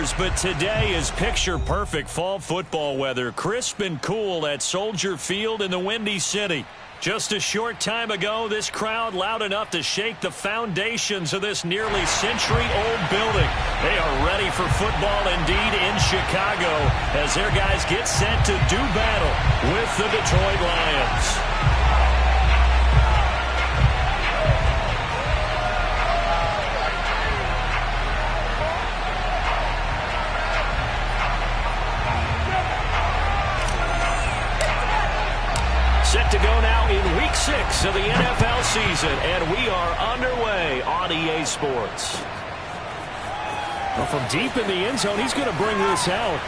outdoors, but today is picture-perfect fall football weather. Crisp and cool at Soldier Field in the Windy City. Just a short time ago, this crowd loud enough to shake the foundations of this nearly century-old building. They are ready for football indeed in Chicago as their guys get set to do battle with the Detroit Lions. Set to go now in Week 6 of the NFL season, and we are underway on EA Sports. Well, from deep in the end zone, he's going to bring this out.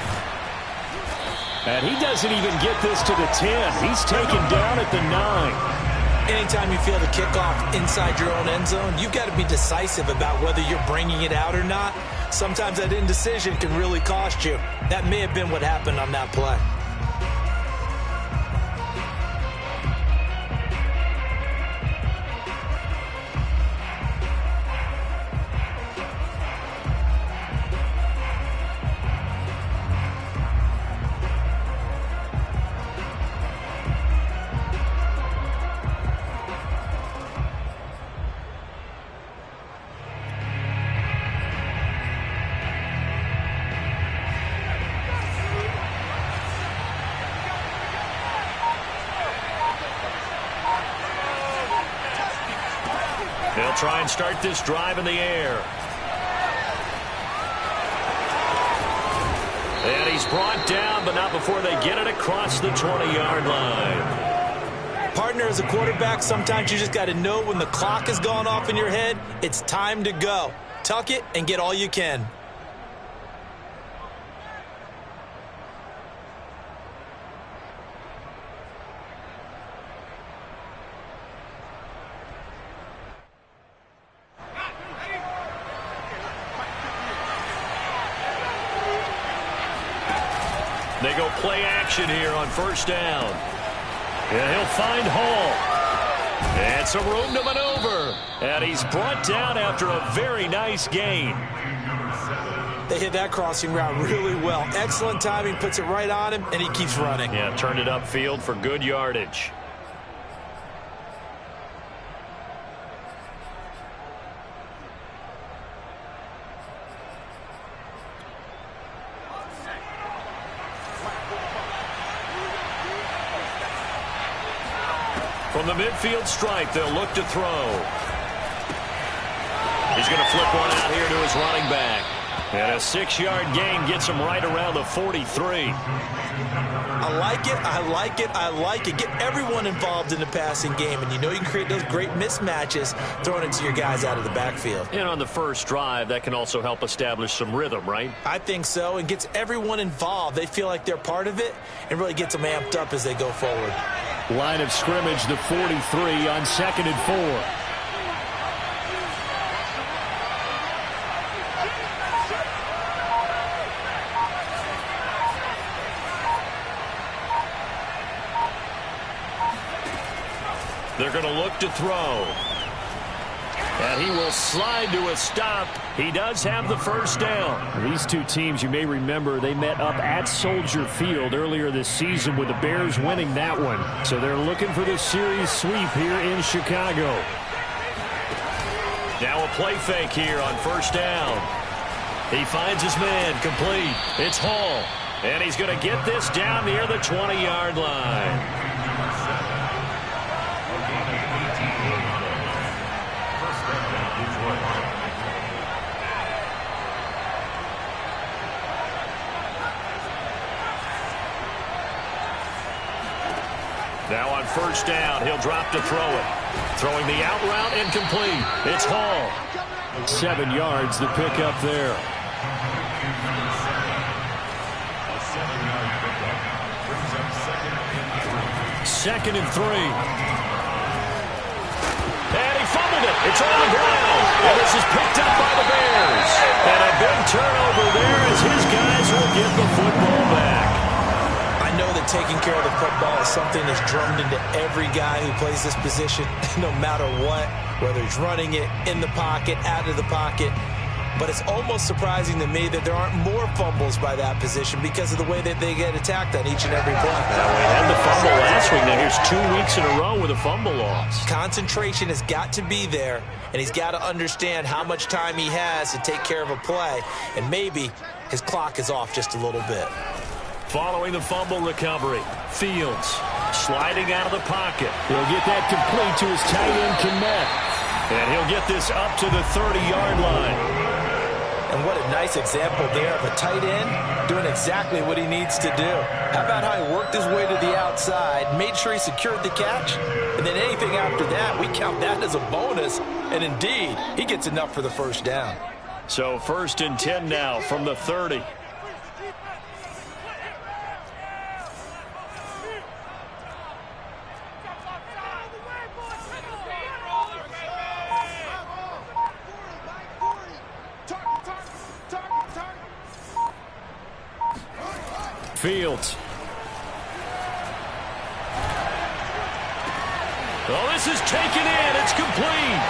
And he doesn't even get this to the 10. He's taken down at the 9. Anytime you feel the kickoff inside your own end zone, you've got to be decisive about whether you're bringing it out or not. Sometimes that indecision can really cost you. That may have been what happened on that play. They'll try and start this drive in the air. And he's brought down, but not before they get it across the 20-yard line. Partner, as a quarterback, sometimes you just got to know when the clock has gone off in your head, it's time to go. Tuck it and get all you can. They go play action here on first down. And he'll find Hall. And some room to maneuver. And he's brought down after a very nice gain. They hit that crossing route really well. Excellent timing, puts it right on him, and he keeps running. Yeah, turned it upfield for good yardage. From the midfield stripe, they'll look to throw. He's going to flip one out here to his running back. And a 6-yard gain gets him right around the 43. I like it, I like it, I like it. Get everyone involved in the passing game, and you know you can create those great mismatches throwing it to your guys out of the backfield. And on the first drive, that can also help establish some rhythm, right? I think so, and gets everyone involved. They feel like they're part of it, and really gets them amped up as they go forward. Line of scrimmage, the 43 on 2nd and 4. They're going to look to throw. And he will slide to a stop. He does have the first down. These two teams, you may remember, they met up at Soldier Field earlier this season with the Bears winning that one. So they're looking for the series sweep here in Chicago. Now a play fake here on first down. He finds his man complete. It's Hall. And he's going to get this down near the 20-yard line. Now on first down, he'll drop to throw it. Throwing the out route incomplete. It's Hall. 7 yards, the pick up there. Second and 3. And he fumbled it. It's on the ground. And this is picked up by the Bears. And a big turnover there as his guys will get the football back. I know that taking care of the football is something that's drummed into every guy who plays this position, no matter what, whether he's running it, in the pocket, out of the pocket. but it's almost surprising to me that there aren't more fumbles by that position because of the way that they get attacked on each and every play. Now, we had the fumble last week. Now, here's 2 weeks in a row with a fumble loss. Concentration has got to be there, and he's got to understand how much time he has to take care of a play, and maybe his clock is off just a little bit. Following the fumble recovery, Fields sliding out of the pocket. He'll get that complete to his tight end, Kmet. And he'll get this up to the 30-yard line. And what a nice example there of a tight end doing exactly what he needs to do. How about how he worked his way to the outside, made sure he secured the catch, and then anything after that, we count that as a bonus. And indeed, he gets enough for the first down. So 1st and 10 now from the 30. Fields. Oh, this is taken in. It's complete.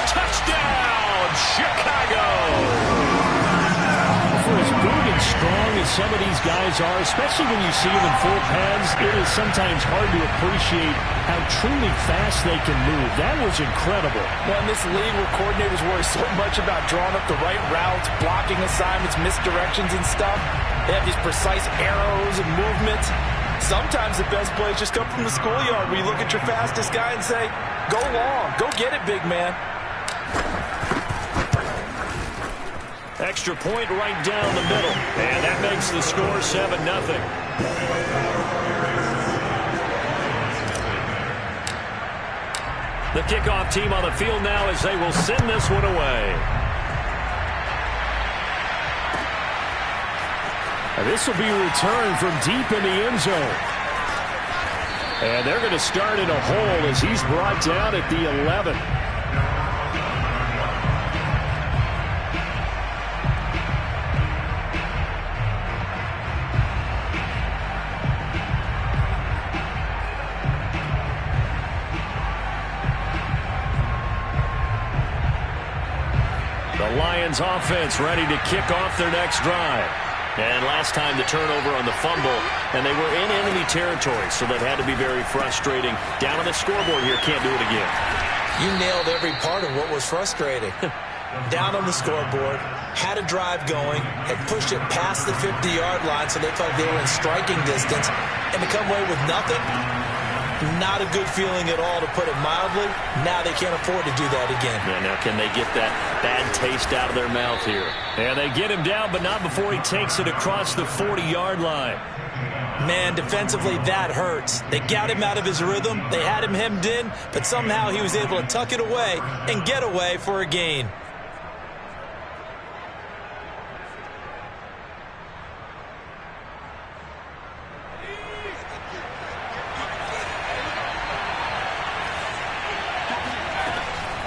Touchdown, Chicago. For as big and strong as some of these guys are, especially when you see them in full pads, it is sometimes hard to appreciate how truly fast they can move. That was incredible. Well, in this league where coordinators worry so much about drawing up the right routes, blocking assignments, misdirections and stuff, they have these precise arrows and movements. Sometimes the best plays just come from the schoolyard where you look at your fastest guy and say, go long, go get it, big man. Extra point right down the middle. And that makes the score 7-0. The kickoff team on the field now as they will send this one away. And this will be returned from deep in the end zone. And they're going to start in a hole as he's brought down at the 11. The Lions offense ready to kick off their next drive. And last time the turnover on the fumble, and they were in enemy territory, so that had to be very frustrating. Down on the scoreboard here, can't do it again. You nailed every part of what was frustrating. Down on the scoreboard, had a drive going, had pushed it past the 50-yard line so they felt like they were in striking distance, and to come away with nothing, not a good feeling at all, to put it mildly. Now they can't afford to do that again. Yeah, now can they get that bad taste out of their mouth here? And they get him down, but not before he takes it across the 40-yard line. Man, defensively, that hurts. They got him out of his rhythm. They had him hemmed in, but somehow he was able to tuck it away and get away for a gain.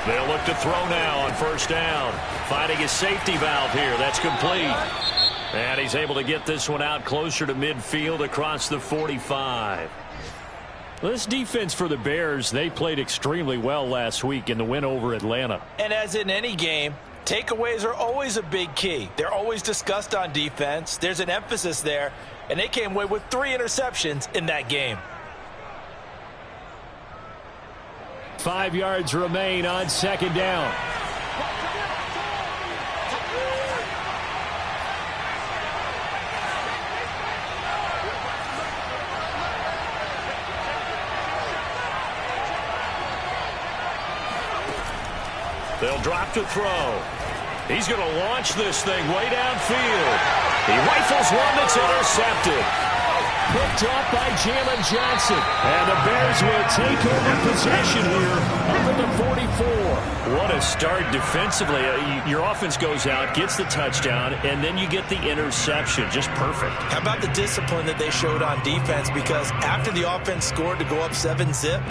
They'll look to throw now on first down. Finding his safety valve here. That's complete. And he's able to get this one out closer to midfield across the 45. This defense for the Bears, they played extremely well last week in the win over Atlanta. And as in any game, takeaways are always a big key. They're always discussed on defense. There's an emphasis there. And they came away with 3 interceptions in that game. 5 yards remain on second down. They'll drop to throw. He's going to launch this thing way downfield. He rifles one that's intercepted. Picked up by Jalen Johnson. And the Bears will take over possession here up at the 44. What a start defensively. Your offense goes out, gets the touchdown, and then you get the interception. Just perfect. How about the discipline that they showed on defense? Because after the offense scored to go up 7-zip,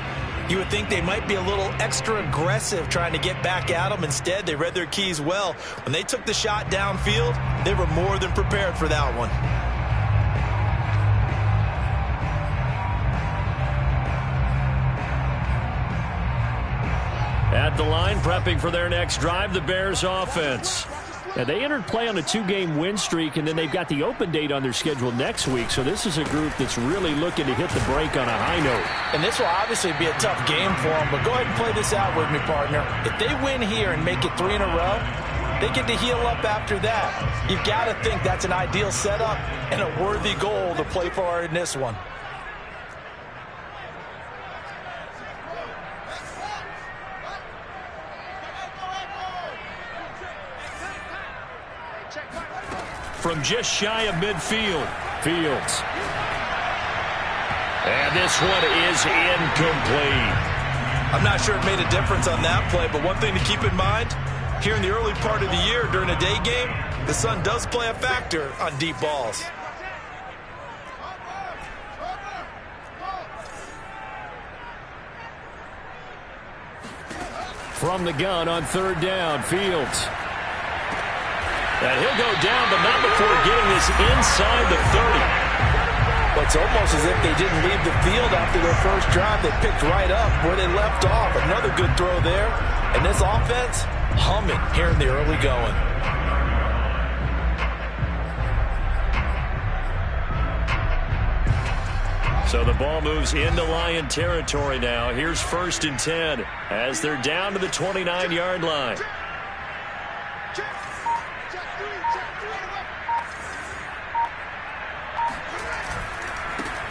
you would think they might be a little extra aggressive trying to get back at them. Instead, they read their keys well. When they took the shot downfield, they were more than prepared for that one. At the line, prepping for their next drive, the Bears offense. Now, they entered play on a 2-game win streak, and then they've got the open date on their schedule next week. So this is a group that's really looking to hit the break on a high note. And this will obviously be a tough game for them, but go ahead and play this out with me, partner. If they win here and make it 3 in a row, they get to heal up after that. You've got to think that's an ideal setup and a worthy goal to play for in this one. From just shy of midfield, Fields. And this one is incomplete. I'm not sure it made a difference on that play, but one thing to keep in mind, here in the early part of the year during a day game, the sun does play a factor on deep balls. From the gun on 3rd down, Fields. And he'll go down, but not before getting this inside the 30. But it's almost as if they didn't leave the field after their first drive. They picked right up where they left off. Another good throw there. And this offense, humming here in the early going. So the ball moves into Lion territory now. Here's 1st and 10 as they're down to the 29-yard line.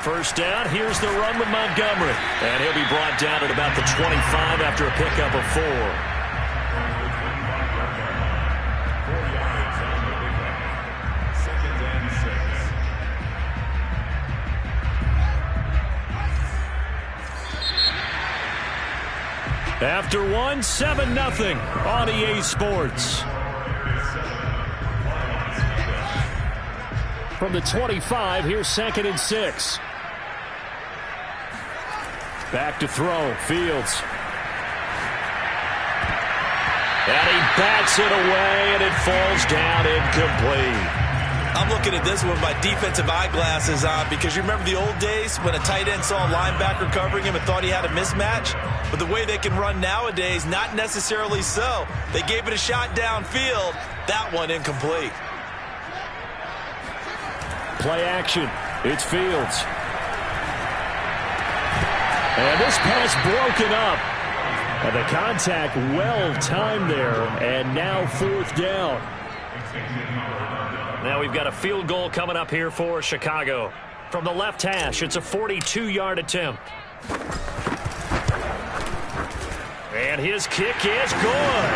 First down, here's the run with Montgomery. And he'll be brought down at about the 25 after a pickup of 4. After 7-0 on EA Sports. From the 25, here's 2nd and 6. Back to throw, Fields. And he bats it away, and it falls down incomplete. I'm looking at this with my defensive eyeglasses on because you remember the old days when a tight end saw a linebacker covering him and thought he had a mismatch? But the way they can run nowadays, not necessarily so. They gave it a shot downfield. That one incomplete. Play action. It's Fields. And this pass broken up. And the contact well timed there. And now 4th down. Now we've got a field goal coming up here for Chicago. From the left hash, it's a 42-yard attempt. And his kick is good.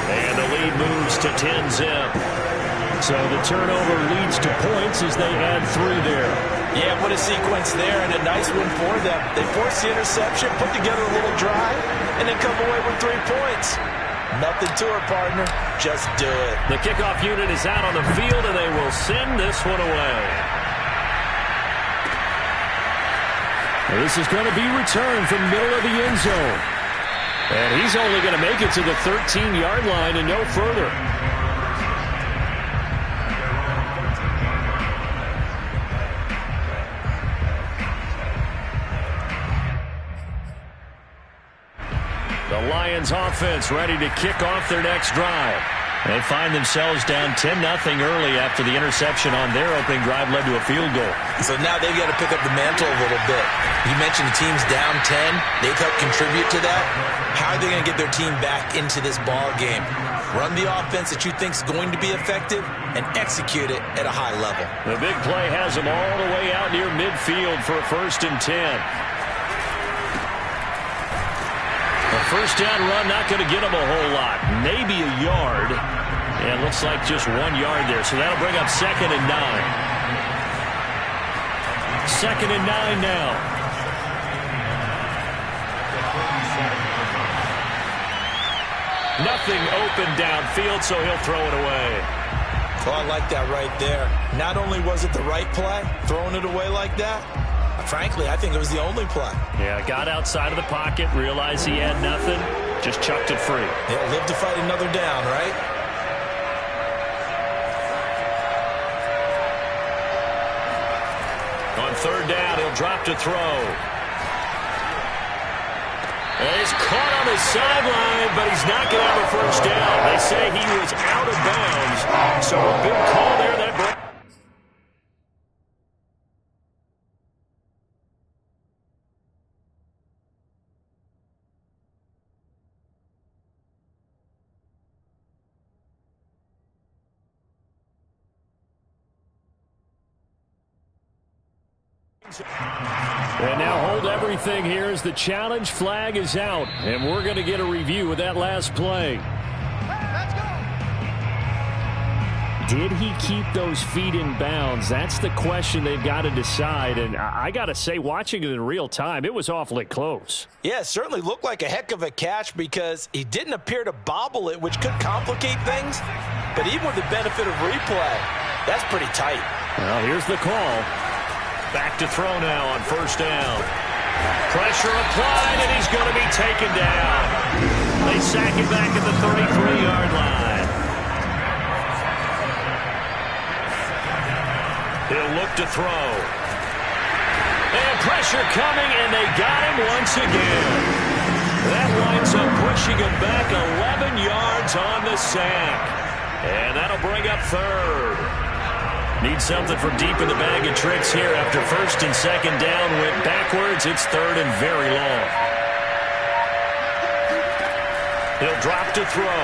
And the lead moves to 10-0. So the turnover leads to points as they add 3 there. Yeah, what a sequence there, and a nice one for them. They force the interception, put together a little drive, and then come away with 3 points. Nothing to it, partner. Just do it. The kickoff unit is out on the field, and they will send this one away. Now this is going to be returned from middle of the end zone. And he's only going to make it to the 13-yard line and no further. The Lions offense ready to kick off their next drive. They find themselves down 10-0 early after the interception on their opening drive led to a field goal. So now they've got to pick up the mantle a little bit. You mentioned the team's down 10. They've helped contribute to that. How are they going to get their team back into this ball game? Run the offense that you think is going to be effective and execute it at a high level. The big play has them all the way out near midfield for a 1st and 10. A 1st down run not going to get them a whole lot. Maybe a yard. And looks like just 1 yard there. So that'll bring up 2nd and 9. 2nd and 9 now. Nothing open downfield, so he'll throw it away. Oh, I like that right there. Not only was it the right play, throwing it away like that, frankly, I think it was the only play. Yeah, got outside of the pocket, realized he had nothing, just chucked it free. He'll live to fight another down, right? On 3rd down, he'll drop to throw. He's caught on the sideline, but he's not going to have a first down. They say he was out of bounds, so a big call there. That break. And now hold everything here as the challenge flag is out. And we're going to get a review of that last play. Did he keep those feet in bounds? That's the question they've got to decide. And I got to say, watching it in real time, it was awfully close. Yeah, it certainly looked like a heck of a catch because he didn't appear to bobble it, which could complicate things. But even with the benefit of replay, that's pretty tight. Well, here's the call. Back to throw now on first down. Pressure applied, and he's going to be taken down. They sack him back at the 33-yard line. He'll look to throw. And pressure coming, and they got him once again. That winds up pushing him back 11 yards on the sack. And that'll bring up third. Need something from deep in the bag of tricks here after first and second down went backwards. It's third and very long. He'll drop to throw.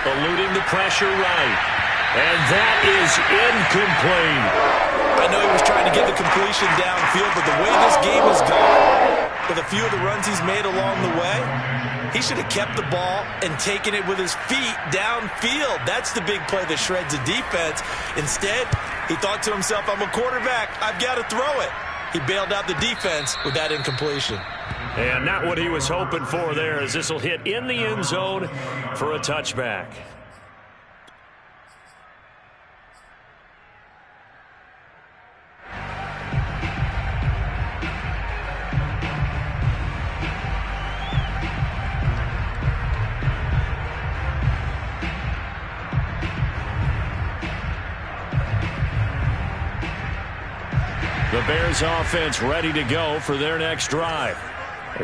Eluding the pressure right. And that is incomplete. I know he was trying to get the completion downfield, but the way this game has gone, with a few of the runs he's made along the way, he should have kept the ball and taken it with his feet downfield. That's the big play that shreds the defense. Instead, he thought to himself, I'm a quarterback. I've got to throw it. He bailed out the defense with that incompletion. And not what he was hoping for there, as this will hit in the end zone for a touchback. The Bears offense ready to go for their next drive.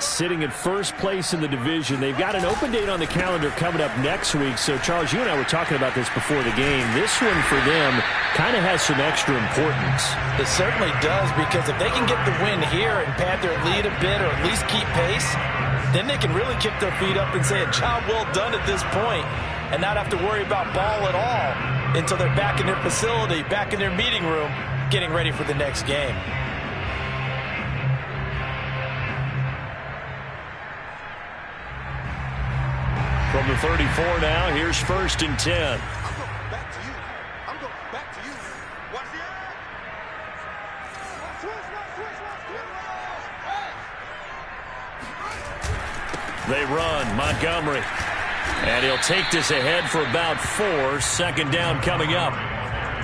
Sitting in first place in the division. They've got an open date on the calendar coming up next week. So, Charles, you and I were talking about this before the game. This one for them kind of has some extra importance. It certainly does, because if they can get the win here and pad their lead a bit or at least keep pace, then they can really kick their feet up and say a job well done at this point and not have to worry about ball at all until they're back in their facility, back in their meeting room, getting ready for the next game. From the 34 now, here's first and 10. I'm going back to you. I'm going back to you. Watch the switch. They run, Montgomery. And he'll take this ahead for about 4. Second down coming up.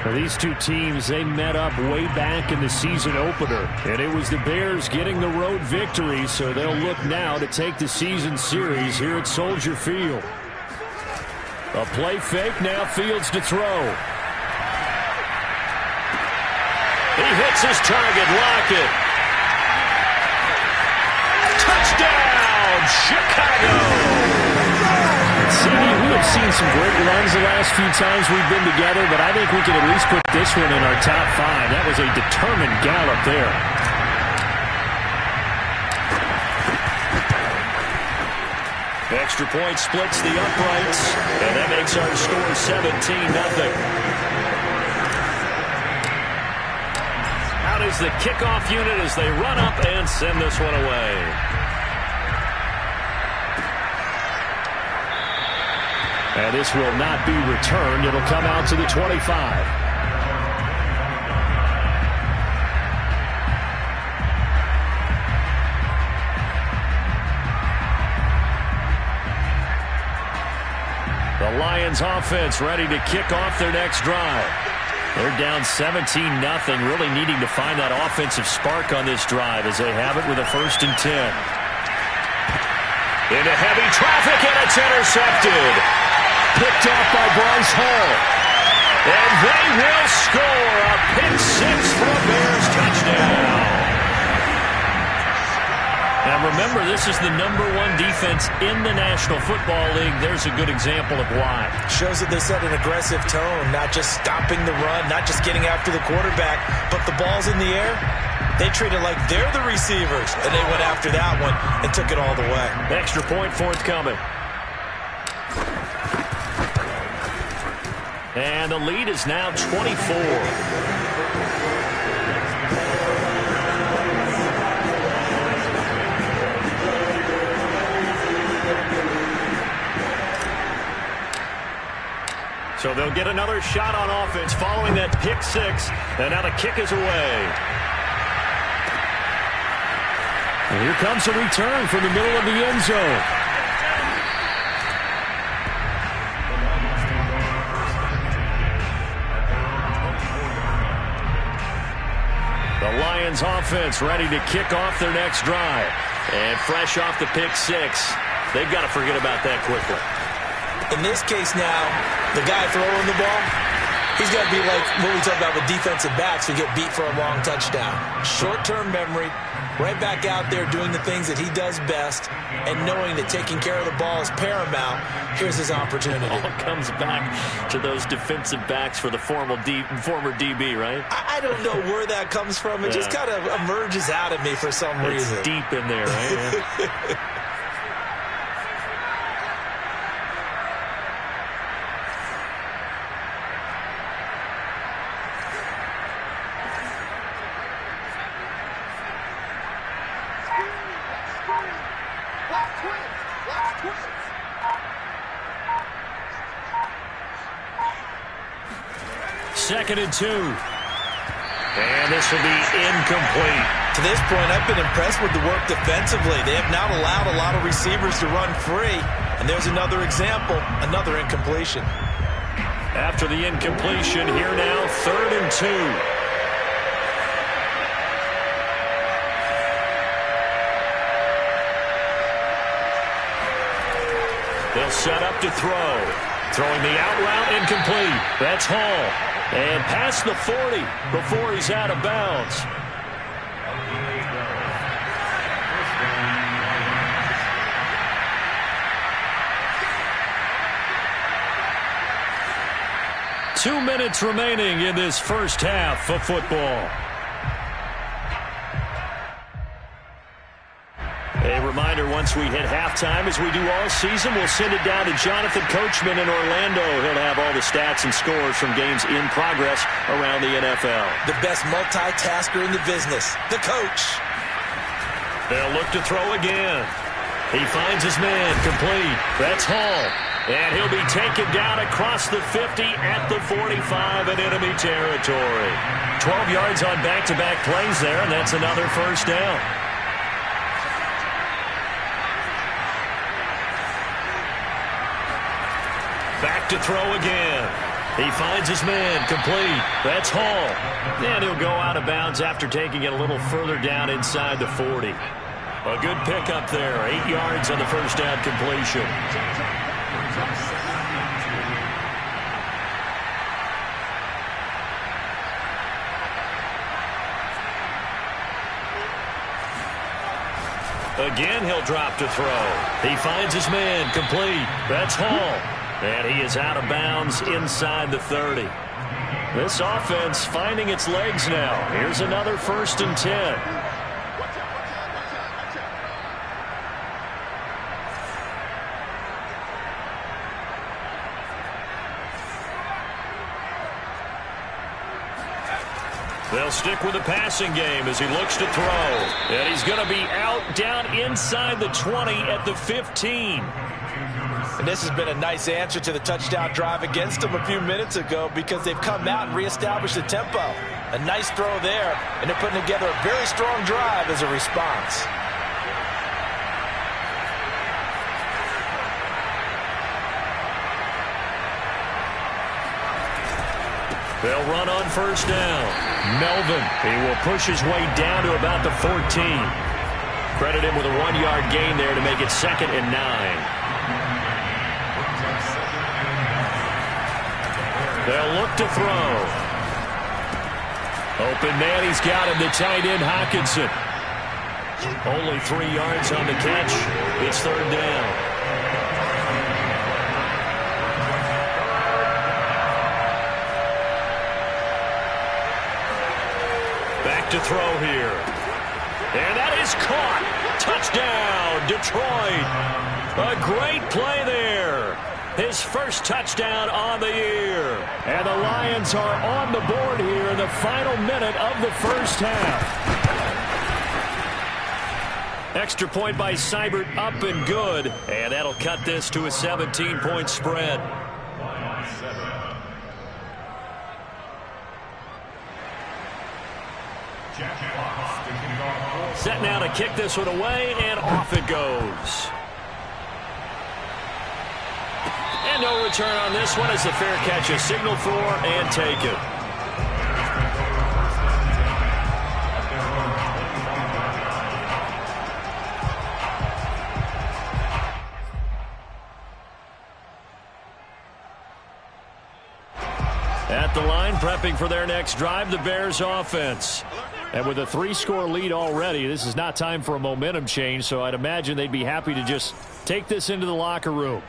Now, these two teams, they met up way back in the season opener. And it was the Bears getting the road victory, so they'll look now to take the season series here at Soldier Field. A play fake, now Fields to throw. He hits his target, Lockett. Touchdown, Chicago! We have seen some great runs the last few times we've been together, but I think we can at least put this one in our top 5. That was a determined gallop there. Extra point splits the uprights, and that makes our score 17-0. Out is the kickoff unit as they run up and send this one away. And this will not be returned. It'll come out to the 25. The Lions offense ready to kick off their next drive. They're down 17-0, really needing to find that offensive spark on this drive as they have it with a first and 10. Into heavy traffic, and it's intercepted. Picked off by Bryce Hall. And they will score a pick six for a Bears touchdown. Now remember, this this is the #1 defense in the National Football League. There's a good example of why. Shows that they set an aggressive tone, not just stopping the run, not just getting after the quarterback, but the ball's in the air. They treat it like they're the receivers, and they went after that one and took it all the way. Extra point forthcoming. And the lead is now 24. So they'll get another shot on offense following that pick six. And now the kick is away. And here comes a return from the middle of the end zone. The Lions offense ready to kick off their next drive. And fresh off the pick six, they've got to forget about that quickly. In this case now, the guy throwing the ball, he's got to be like what we talk about with defensive backs who get beat for a long touchdown. Short-term memory, right back out there doing the things that he does best, and knowing that taking care of the ball is paramount. Here's his opportunity. All comes back to those defensive backs for the former DB, right? I don't know where that comes from. It just kind of emerges out of me for some reason. It's deep in there, right? Yeah. Second and 2. And this will be incomplete. To this point, I've been impressed with the work defensively. They have not allowed a lot of receivers to run free. And there's another example, another incompletion. After the incompletion, here now, 3rd and 2. They'll set up to throw. Throwing the out route, incomplete. That's Hall. And past the 40 before he's out of bounds. Two minutes remaining in this first half of football. A reminder, once we hit halftime, as we do all season, we'll send it down to Jonathan Coachman in Orlando. He'll have all the stats and scores from games in progress around the NFL. The best multitasker in the business, the coach. They'll look to throw again. He finds his man, complete. That's Hall. And he'll be taken down across the 50 at the 45 in enemy territory. 12 yards on back-to-back plays there, and that's another first down. Back to throw again. He finds his man, complete. That's Hall. And he'll go out of bounds after taking it a little further down inside the 40. A good pickup there. 8 yards on the first down completion. Again, he'll drop to throw. He finds his man, complete. That's Hall. And he is out of bounds inside the 30. This offense finding its legs now. Here's another 1st and 10. They'll stick with the passing game as he looks to throw. And he's going to be out down inside the 20 at the 15. And this has been a nice answer to the touchdown drive against them a few minutes ago because they've come out and reestablished the tempo. A nice throw there, and they're putting together a very strong drive as a response. They'll run on first down. Melvin, he will push his way down to about the 14. Credit him with a 1-yard gain there to make it 2nd and 9. They'll look to throw. Open man, he's got him, the tight end, Hockenson. Only 3 yards on the catch. It's third down. Back to throw here. And that is caught. Touchdown, Detroit. A great play there. His first touchdown on the year. And the Lions are on the board here in the final minute of the first half. Extra point by Seibert, up and good. And that'll cut this to a 17-point spread. Set now to kick this one away, and off it goes. And no return on this one as the fair catch is signaled for and taken. At the line, prepping for their next drive, the Bears offense. And with a 3-score lead already, this is not time for a momentum change, so I'd imagine they'd be happy to just take this into the locker room.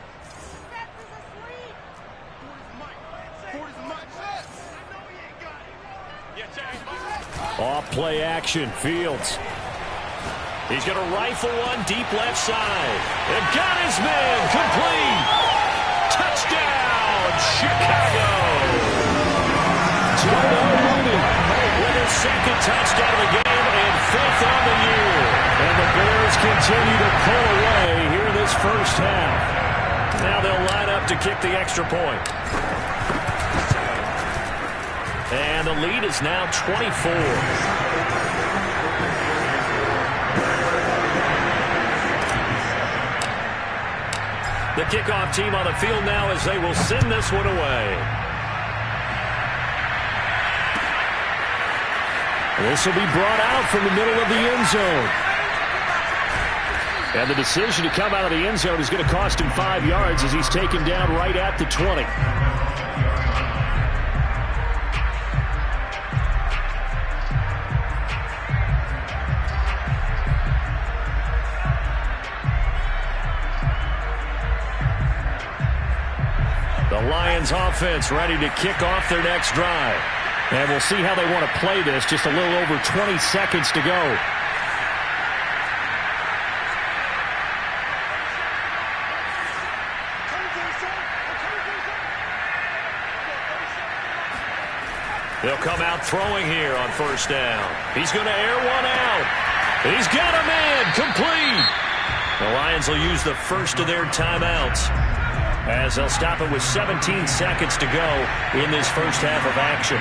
Off play action, Fields. He's going to rifle one deep left side. And got his man, complete. Touchdown, Chicago. With his second touchdown of the game and 5th on the year. And the Bears continue to pull away here in this first half. Now they'll line up to kick the extra point. And the lead is now 24. The kickoff team on the field now as they will send this one away. This will be brought out from the middle of the end zone. And the decision to come out of the end zone is going to cost him 5 yards as he's taken down right at the 20. The Lions offense ready to kick off their next drive. And we'll see how they want to play this. Just a little over 20 seconds to go. They'll come out throwing here on first down. He's going to air one out. He's got a man complete. The Lions will use the first of their timeouts as they'll stop it with 17 seconds to go in this first half of action.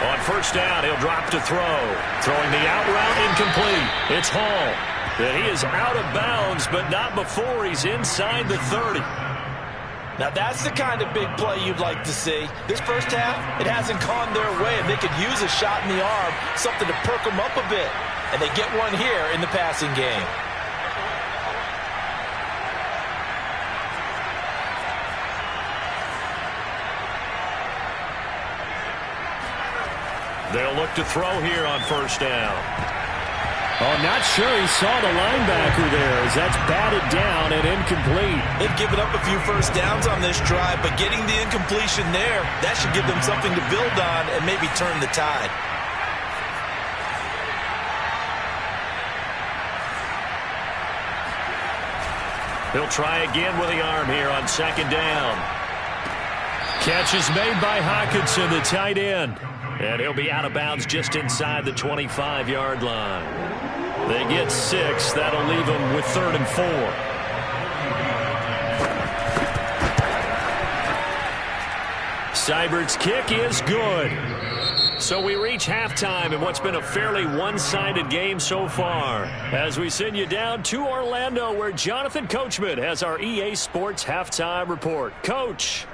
On first down, he'll drop to throw. Throwing the out route incomplete. It's Hall. And he is out of bounds, but not before he's inside the 30. Now that's the kind of big play you'd like to see. This first half, it hasn't gone their way, and they could use a shot in the arm, something to perk them up a bit. And they get one here in the passing game. They'll look to throw here on first down. Oh, not sure he saw the linebacker there as that's batted down and incomplete. They've given up a few first downs on this drive, but getting the incompletion there, that should give them something to build on and maybe turn the tide. He'll try again with the arm here on second down. Catch is made by Hockenson, the tight end. And he'll be out of bounds just inside the 25-yard line. They get 6. That'll leave them with 3rd and 4. Seibert's kick is good. So we reach halftime in what's been a fairly one-sided game so far. As we send you down to Orlando, where Jonathan Coachman has our EA Sports halftime report. Coach.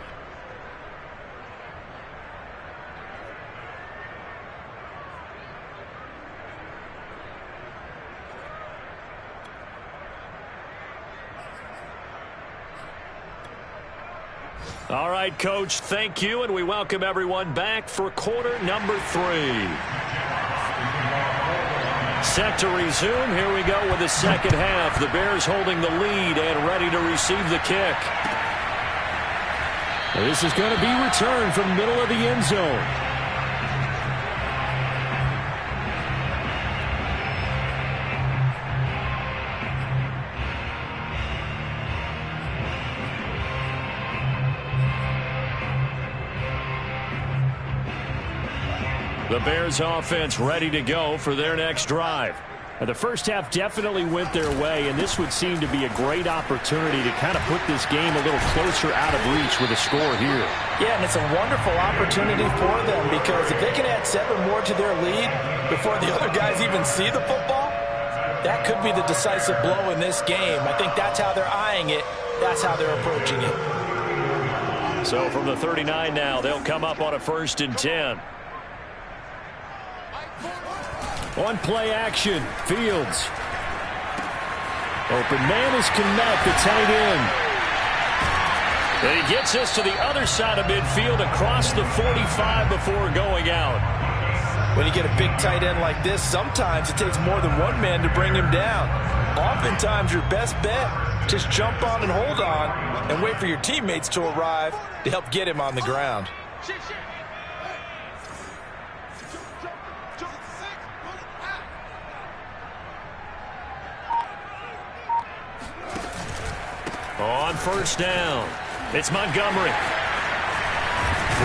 All right, Coach, thank you, and we welcome everyone back for quarter number 3. Set to resume. Here we go with the second half. The Bears holding the lead and ready to receive the kick. This is going to be returned from the middle of the end zone. The Bears offense ready to go for their next drive. The first half definitely went their way, and this would seem to be a great opportunity to kind of put this game a little closer out of reach with a score here. Yeah, and it's a wonderful opportunity for them because if they can add 7 more to their lead before the other guys even see the football, that could be the decisive blow in this game. I think that's how they're eyeing it. That's how they're approaching it. So from the 39 now, they'll come up on a 1st and 10. On play action, Fields. Open man is Kmet, the tight end. And he gets us to the other side of midfield across the 45 before going out. When you get a big tight end like this, sometimes it takes more than one man to bring him down. Oftentimes your best bet, just jump on and hold on and wait for your teammates to arrive to help get him on the ground. On 1st down, it's Montgomery.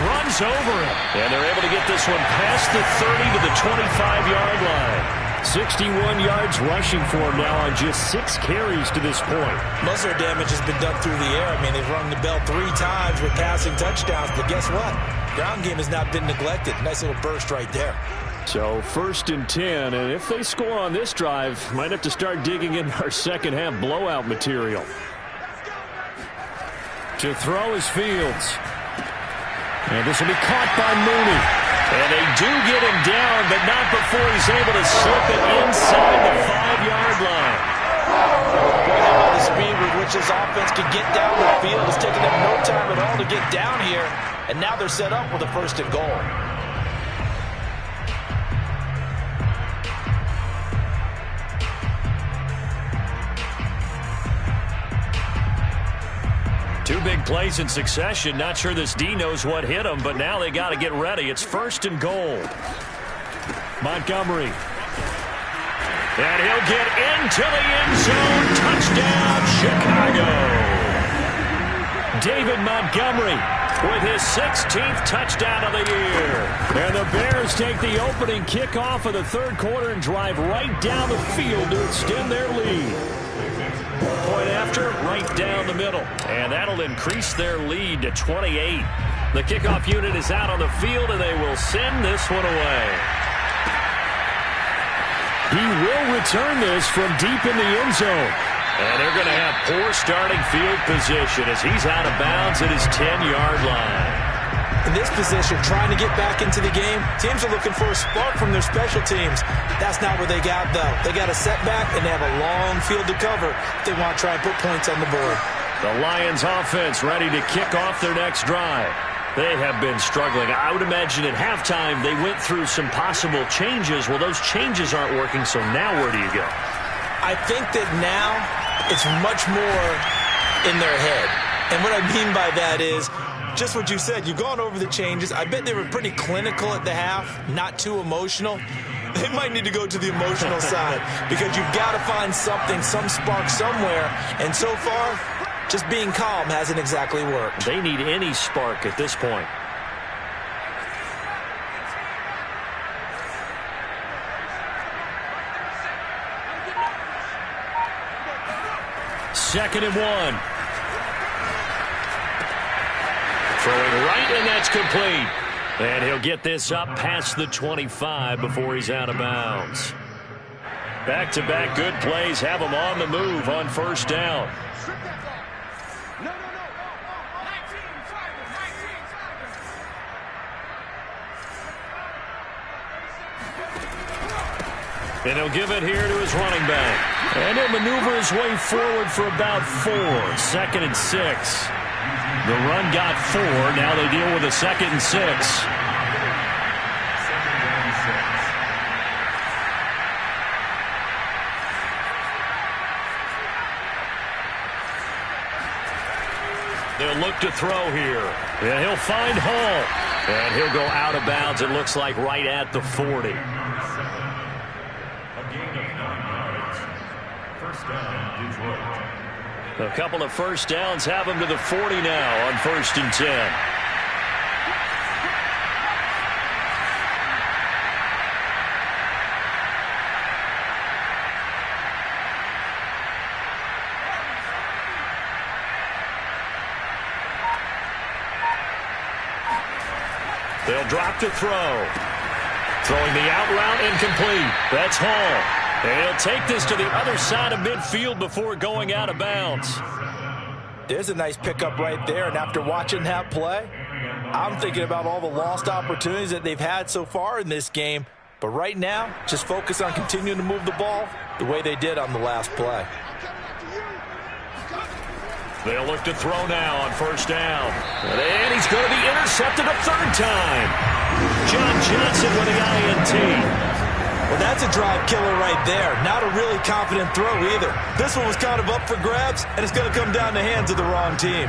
Runs over him. And they're able to get this one past the 30 to the 25-yard line. 61 yards rushing for him now on just 6 carries to this point. Most of their damage has been done through the air. I mean, they've rung the bell 3 times with passing touchdowns. But guess what? Ground game has not been neglected. Nice little burst right there. So 1st and 10, and if they score on this drive, might have to start digging in our second half blowout material. To throw is Fields. And this will be caught by Mooney. And they do get him down, but not before he's able to slip it inside the 5-yard line. Boy, how about the speed with which this offense can get down the field. It's taken them no time at all to get down here. And now they're set up with a 1st and goal. Two big plays in succession. Not sure this D knows what hit him, but now they got to get ready. It's 1st and goal. Montgomery. And he'll get into the end zone. Touchdown, Chicago. David Montgomery with his 16th touchdown of the year. And the Bears take the opening kickoff of the 3rd quarter and drive right down the field to extend their lead. Point after, right down the middle. And that'll increase their lead to 28. The kickoff unit is out on the field, and they will send this one away. He will return this from deep in the end zone. And they're going to have poor starting field position as he's out of bounds at his 10-yard line. In this position, trying to get back into the game, teams are looking for a spark from their special teams. That's not what they got, though. They got a setback, and they have a long field to cover if they want to try and put points on the board. The Lions offense ready to kick off their next drive. They have been struggling. I would imagine at halftime they went through some possible changes. Well, those changes aren't working, so now where do you go? I think that now it's much more in their head. And what I mean by that is, just what you said, you've gone over the changes. I bet they were pretty clinical at the half, not too emotional. They might need to go to the emotional side because you've got to find something, some spark somewhere. And so far, just being calm hasn't exactly worked. They need any spark at this point. Second and 1. Throwing right, and that's complete. And he'll get this up past the 25 before he's out of bounds. Back-to-back good plays have him on the move on 1st down. And he'll give it here to his running back. And he'll maneuver his way forward for about 4. 2nd and 6. The run got 4. Now they deal with a 2nd and 6. They'll look to throw here. And he'll find Hall. And he'll go out of bounds, it looks like, right at the 40. A gain of 9 yards. First down, Detroit. A couple of first downs have him to the 40 now on 1st and 10. They'll drop to throw. Throwing the out route incomplete. That's Hall. And he'll take this to the other side of midfield before going out of bounds. There's a nice pickup right there, and after watching that play, I'm thinking about all the lost opportunities that they've had so far in this game. But right now, just focus on continuing to move the ball the way they did on the last play. They'll look to throw now on 1st down. And he's going to be intercepted a 3rd time. John Johnson with the INT. Well, that's a drive killer right there. Not a really confident throw either. This one was kind of up for grabs, and it's going to come down the hands of the wrong team.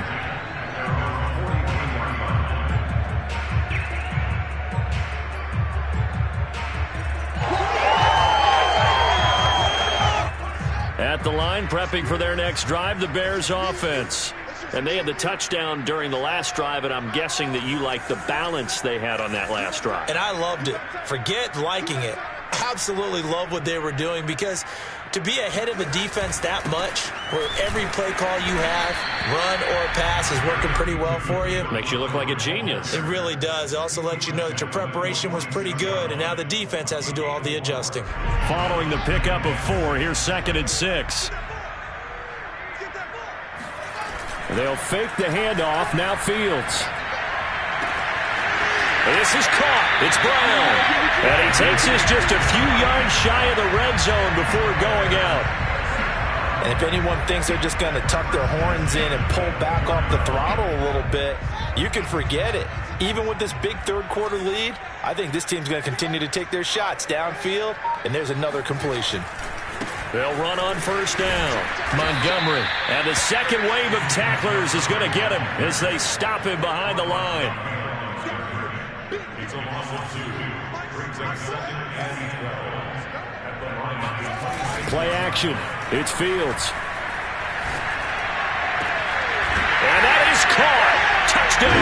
At the line, prepping for their next drive, the Bears offense. And they had the touchdown during the last drive, and I'm guessing that you like the balance they had on that last drive. And I loved it. Forget liking it. Absolutely love what they were doing, because to be ahead of a defense that much, where every play call you have, run or pass, is working pretty well for you. Makes you look like a genius. It really does. It also lets you know that your preparation was pretty good, and now the defense has to do all the adjusting. Following the pickup of 4, here's 2nd and 6. They'll fake the handoff. Now Fields. This is caught. It's Brown. And he takes this just a few yards shy of the red zone before going out. And if anyone thinks they're just going to tuck their horns in and pull back off the throttle a little bit, you can forget it. Even with this big 3rd quarter lead, I think this team's going to continue to take their shots downfield, and there's another completion. They'll run on 1st down. Montgomery. And the second wave of tacklers is going to get him as they stop him behind the line. It's a loss of 2. Brings up 2nd and 12. Play action. It's Fields. And that is caught. Touchdown,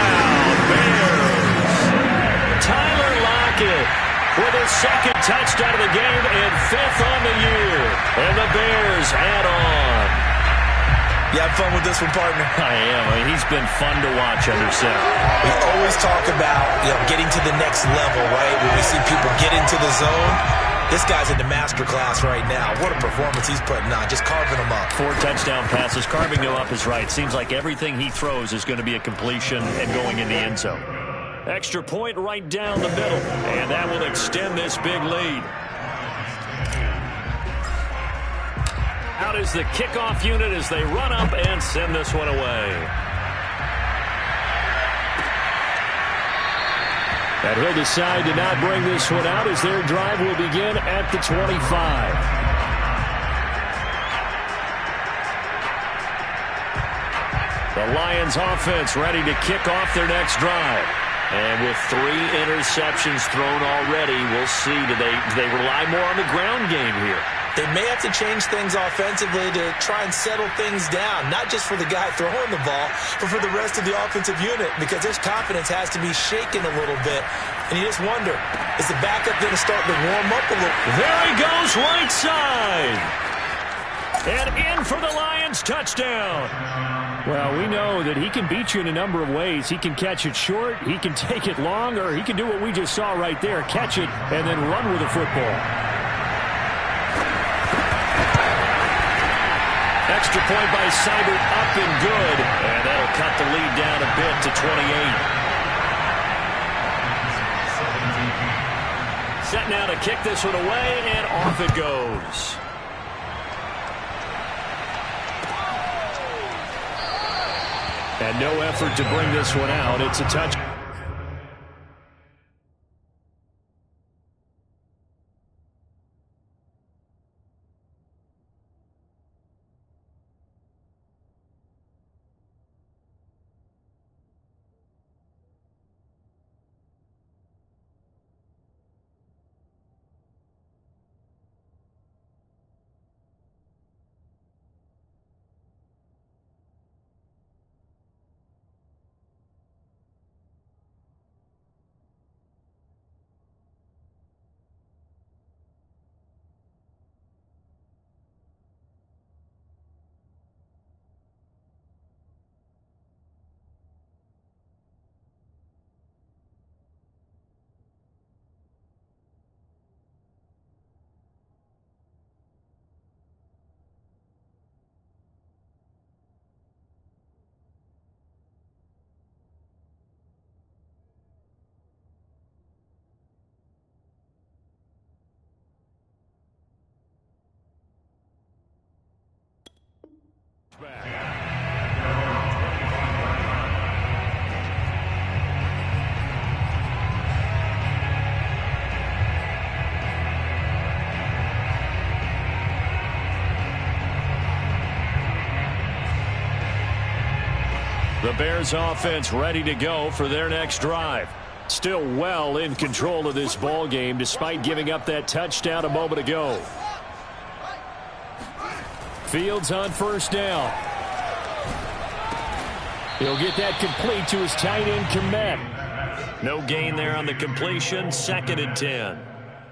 Bears. Tyler Lockett with his 2nd touchdown of the game and 5th on the year. And the Bears add on. You have fun with this one, partner? I am. I mean, he's been fun to watch under center. We always talk about, getting to the next level, right? When we see people get into the zone, this guy's in the master class right now. What a performance he's putting on, just carving them up. 4 touchdown passes. Carving them up is right. Seems like everything he throws is going to be a completion and going in the end zone. Extra point right down the middle, and that will extend this big lead. Out is the kickoff unit as they run up and send this one away. And he'll decide to not bring this one out as their drive will begin at the 25. The Lions offense ready to kick off their next drive. And with 3 interceptions thrown already, we'll see. Do they rely more on the ground game here? They may have to change things offensively to try and settle things down, not just for the guy throwing the ball, but for the rest of the offensive unit, because his confidence has to be shaken a little bit. And you just wonder, is the backup going to start to warm up a little? There he goes, right side. And in for the Lions touchdown. Well, we know that he can beat you in a number of ways. He can catch it short, he can take it long, or he can do what we just saw right there, catch it and then run with the football. Extra point by Seibert, up and good. And that'll cut the lead down a bit to 28. Set now to kick this one away, and off it goes. And no effort to bring this one out. It's a touch. The Bears offense ready to go for their next drive. Still well in control of this ball game despite giving up that touchdown a moment ago. Fields on first down. He'll get that complete to his tight end, Komet. No gain there on the completion. 2nd and 10.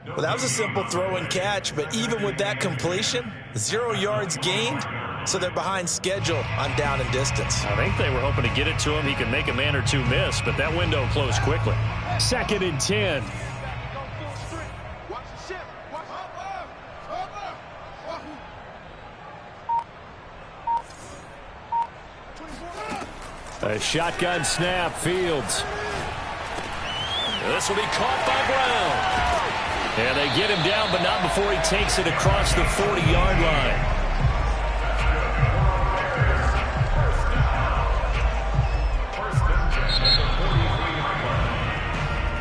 Well, that was a simple throw and catch, but even with that completion, 0 yards gained, so they're behind schedule on down and distance. I think they were hoping to get it to him. He could make a man or two miss, but that window closed quickly. 2nd and 10. A shotgun snap, Fields. This will be caught by Brown. And they get him down, but not before he takes it across the 40-yard line.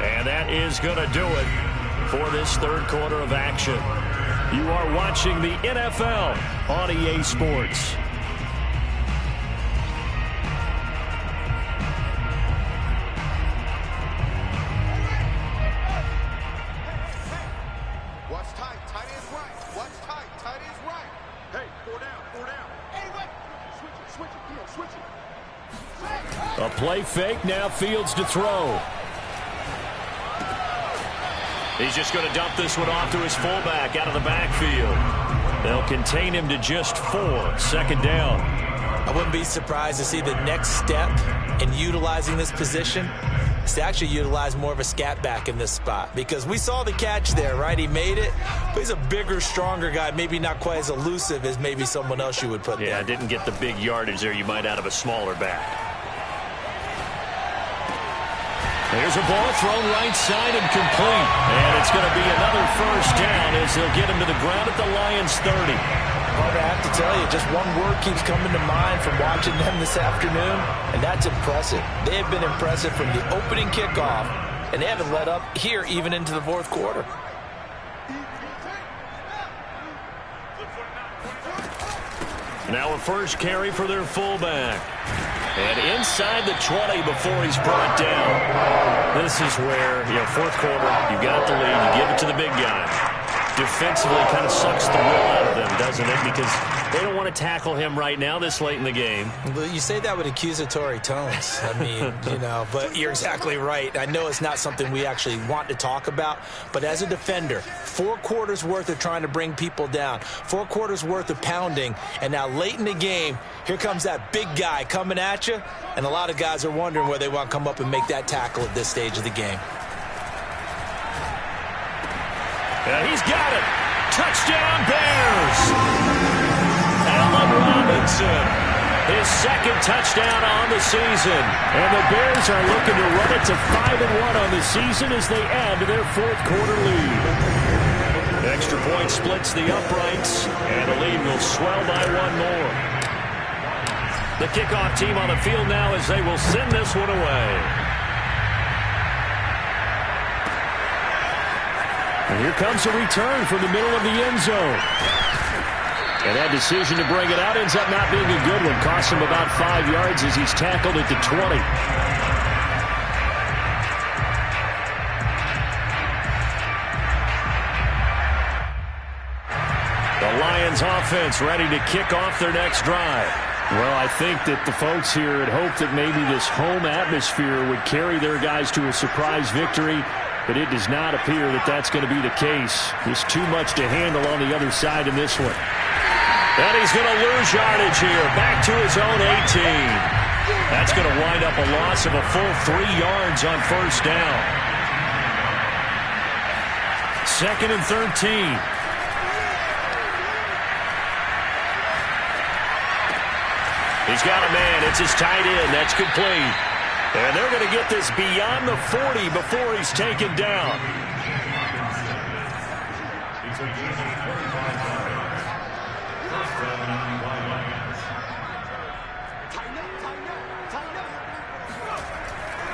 And that is going to do it for this third quarter of action. You are watching the NFL on EA Sports. A play fake, now Fields to throw. He's just going to dump this one off to his fullback out of the backfield. They'll contain him to just 4. 2nd down. I wouldn't be surprised to see the next step in utilizing this position is to actually utilize more of a scat back in this spot, because we saw the catch there, right? He made it, but he's a bigger, stronger guy, maybe not quite as elusive as maybe someone else you would put there. Yeah, didn't get the big yardage there you might out of a smaller back. There's a ball thrown right side and complete. And it's going to be another first down as they'll get him to the ground at the Lions' 30. But I have to tell you, just one word keeps coming to mind from watching them this afternoon, and that's impressive. They have been impressive from the opening kickoff, and they haven't let up here even into the fourth quarter. Now a first carry for their fullback. And inside the 20 before he's brought down. This is where, fourth quarter, you got the lead, you give it to the big guy. Defensively kind of sucks the will out of them, doesn't it? Because they don't want to tackle him right now this late in the game. Well, you say that with accusatory tones. I mean, but you're exactly right. I know it's not something we actually want to talk about, but as a defender, 4 quarters worth of trying to bring people down, 4 quarters worth of pounding, and now late in the game, here comes that big guy coming at you, and a lot of guys are wondering where they want to come up and make that tackle at this stage of the game. And he's got it. Touchdown, Bears. Allen Robinson, his 2nd touchdown on the season. And the Bears are looking to run it to 5-1 on the season as they add to their fourth quarter lead. Extra point splits the uprights, and the lead will swell by 1 more. The kickoff team on the field now as they will send this one away. And here comes a return from the middle of the end zone. And that decision to bring it out ends up not being a good one. Costs him about 5 yards as he's tackled at the 20. The Lions offense ready to kick off their next drive. Well, I think that the folks here had hoped that maybe this home atmosphere would carry their guys to a surprise victory, but it does not appear that that's going to be the case. Just too much to handle on the other side in this one. And he's going to lose yardage here, back to his own 18. That's going to wind up a loss of a full 3 yards on first down. 2nd and 13. He's got a man. It's his tight end. That's complete. And they're going to get this beyond the 40 before he's taken down.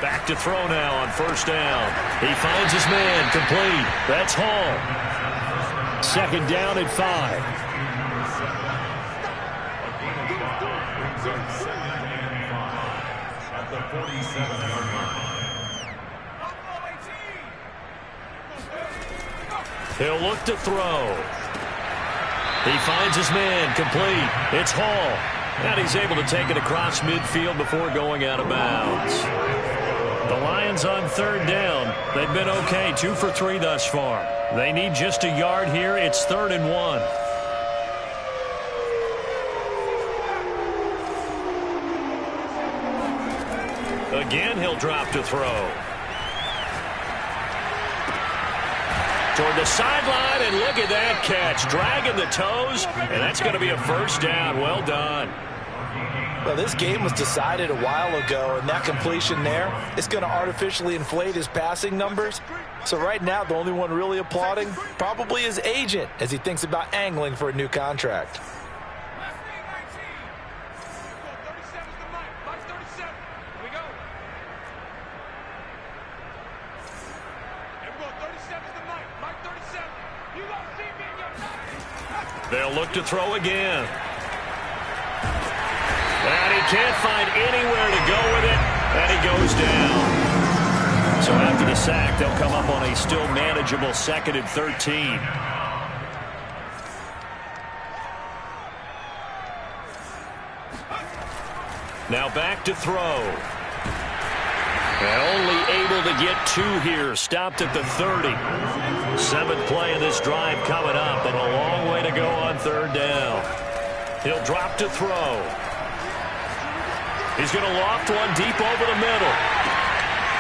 Back to throw now on first down. He finds his man. Complete. That's Hall. 2nd down and 5. At the 47-yard line. He'll look to throw. He finds his man. Complete. It's Hall. And he's able to take it across midfield before going out of bounds. The Lions on 3rd down. They've been okay. 2 for 3 thus far. They need just a yard here. It's 3rd and 1. Again, he'll drop to throw. Toward the sideline, and look at that catch. Dragging the toes, and that's going to be a first down. Well done. Well, this game was decided a while ago, and that completion there is going to artificially inflate his passing numbers. So right now, the only one really applauding probably his agent as he thinks about angling for a new contract. They'll look to throw again. And he can't find anywhere to go with it, and he goes down. So after the sack, they'll come up on a still manageable 2nd and 13. Now back to throw. And only able to get 2 here. Stopped at the 30. 7th play of this drive coming up, and a long way to go on 3rd down. He'll drop to throw. He's going to loft one deep over the middle.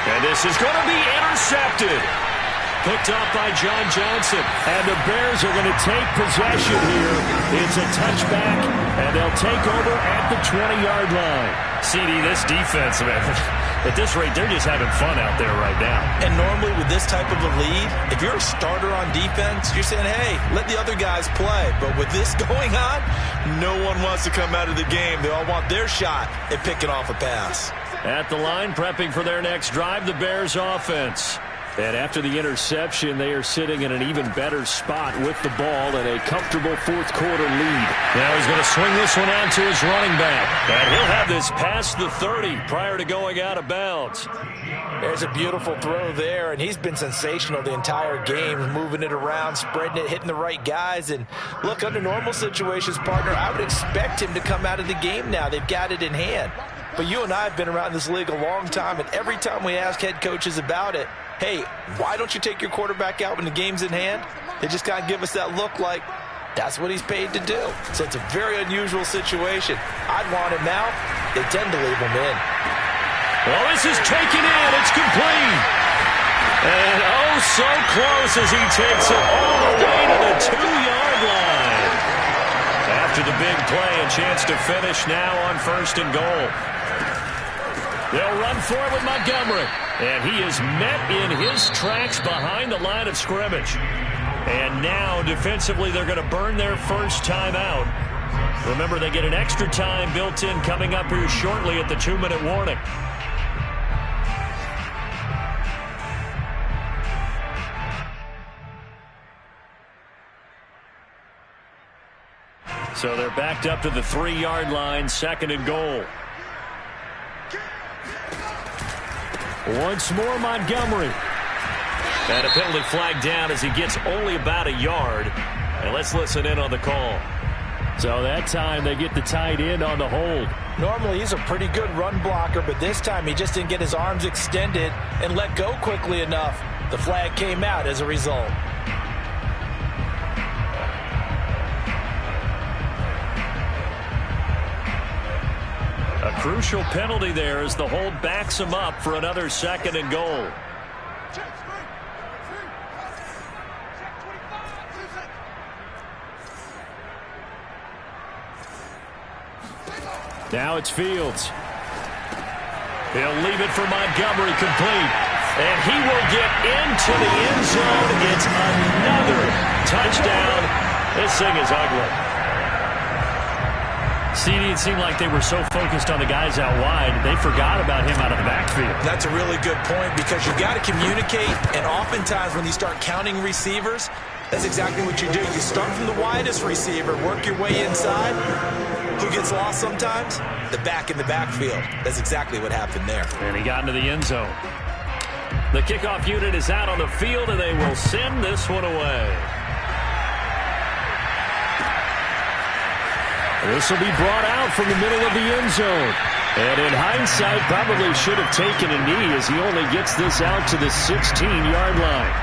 And this is going to be intercepted. Picked up by John Johnson. And the Bears are going to take possession here. It's a touchback, and they'll take over at the 20-yard line. CD, this defense, man, at this rate, they're just having fun out there right now. And normally with this type of a lead, if you're a starter on defense, you're saying, hey, let the other guys play. But with this going on, no one wants to come out of the game. They all want their shot at picking off a pass. At the line, prepping for their next drive, the Bears offense. And after the interception, they are sitting in an even better spot with the ball and a comfortable 4th quarter lead. Now he's going to swing this one out to his running back. And he'll have this past the 30 prior to going out of bounds. There's a beautiful throw there, and he's been sensational the entire game, moving it around, spreading it, hitting the right guys. And look, under normal situations, partner, I would expect him to come out of the game now. They've got it in hand. But you and I have been around this league a long time, and every time we ask head coaches about it, hey, why don't you take your quarterback out when the game's in hand? They just kind of give us that look like that's what he's paid to do. So it's a very unusual situation. I'd want him out. They tend to leave him in. Well, this is taken in. It's complete. And oh, so close as he takes it all the way to the 2-yard line. After the big play, a chance to finish now on 1st and goal. They'll run for it with Montgomery. And he is met in his tracks behind the line of scrimmage. And now, defensively, they're going to burn their first timeout. Remember, they get an extra time built in coming up here shortly at the 2-minute warning. So they're backed up to the 3-yard line, 2nd and goal. Once more, Montgomery. And a penalty flag down as he gets only about a yard. And let's listen in on the call. So that time they get the tight end on the hold. Normally he's a pretty good run blocker, but this time he just didn't get his arms extended and let go quickly enough. The flag came out as a result. A crucial penalty there as the hold backs him up for another 2nd and goal. Now it's Fields. He'll leave it for Montgomery, complete. And he will get into the end zone. It's another touchdown. This thing is ugly. CD, it seemed like they were so focused on the guys out wide, they forgot about him out of the backfield. That's a really good point because you've got to communicate, and oftentimes when you start counting receivers, that's exactly what you do. You start from the widest receiver, work your way inside. Who gets lost sometimes? The back in the backfield. That's exactly what happened there. And he got into the end zone. The kickoff unit is out on the field, and they will send this one away. This will be brought out from the middle of the end zone. And in hindsight, probably should have taken a knee as he only gets this out to the 16-yard line.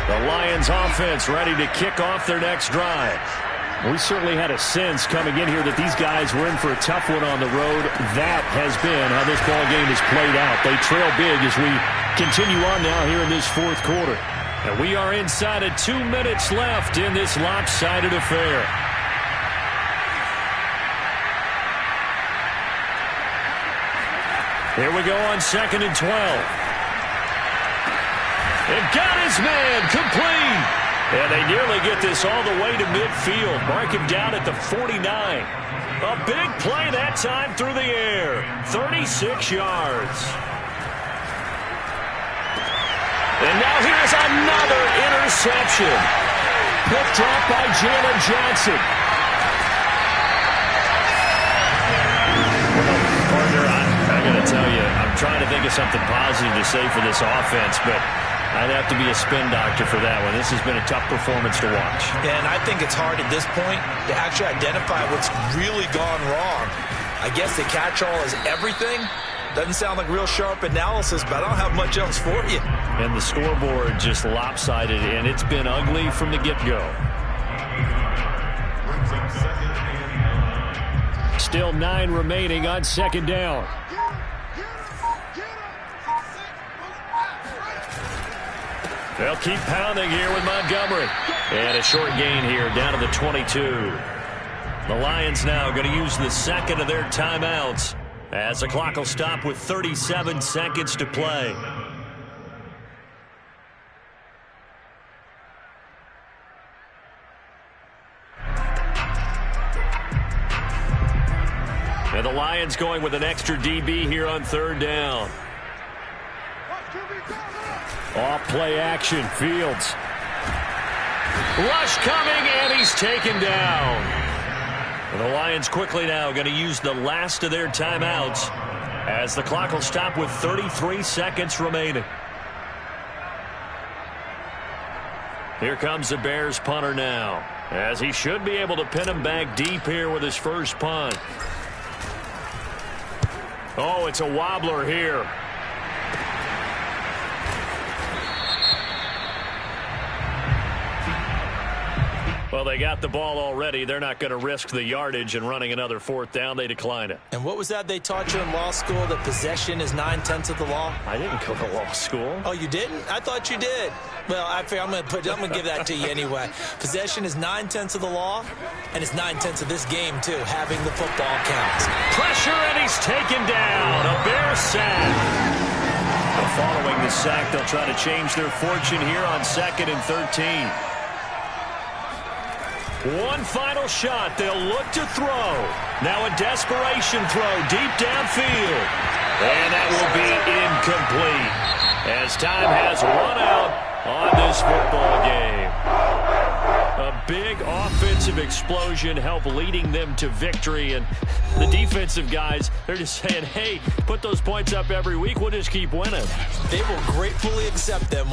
The Lions offense ready to kick off their next drive. We certainly had a sense coming in here that these guys were in for a tough one on the road. That has been how this ball game has played out. They trail big as we continue on now here in this 4th quarter. And we are inside of 2 minutes left in this lopsided affair. Here we go on 2nd and 12. And got his man complete. And they nearly get this all the way to midfield. Mark him down at the 49. A big play that time through the air. 36 yards. And now here's another interception. Picked up by Jalen Johnson. Well, partner, I got to tell you, I'm trying to think of something positive to say for this offense, but I'd have to be a spin doctor for that one. This has been a tough performance to watch. And I think it's hard at this point to actually identify what's really gone wrong. I guess the catch-all is everything. Doesn't sound like real sharp analysis, but I don't have much else for you. And the scoreboard just lopsided, and it's been ugly from the get-go. Still 9 remaining on 2nd down. They'll keep pounding here with Montgomery. And a short gain here down to the 22. The Lions now going to use the 2nd of their timeouts as the clock will stop with 37 seconds to play. And the Lions going with an extra DB here on 3rd down. Off play action, Fields. Rush coming, and he's taken down. And the Lions quickly now going to use the last of their timeouts as the clock will stop with 33 seconds remaining. Here comes the Bears punter now, as he should be able to pin him back deep here with his first punt. Oh, it's a wobbler here. Well, they got the ball already. They're not going to risk the yardage and running another 4th down. They decline it. And what was that they taught you in law school, that possession is 9/10 of the law? I didn't go to law school. Oh, you didn't? I thought you did. Well, I'm going to give that to you anyway. Possession is 9/10 of the law, and it's 9/10 of this game, too, having the football counts. Pressure, and he's taken down. A Bear sack. A following the sack. They'll try to change their fortune here on 2nd and 13. One final shot. They'll look to throw. Now a desperation throw deep downfield. And that will be incomplete as time has run out on this football game. A big offensive explosion helped leading them to victory. And the defensive guys, they're just saying, hey, put those points up every week. We'll just keep winning. They will gratefully accept them.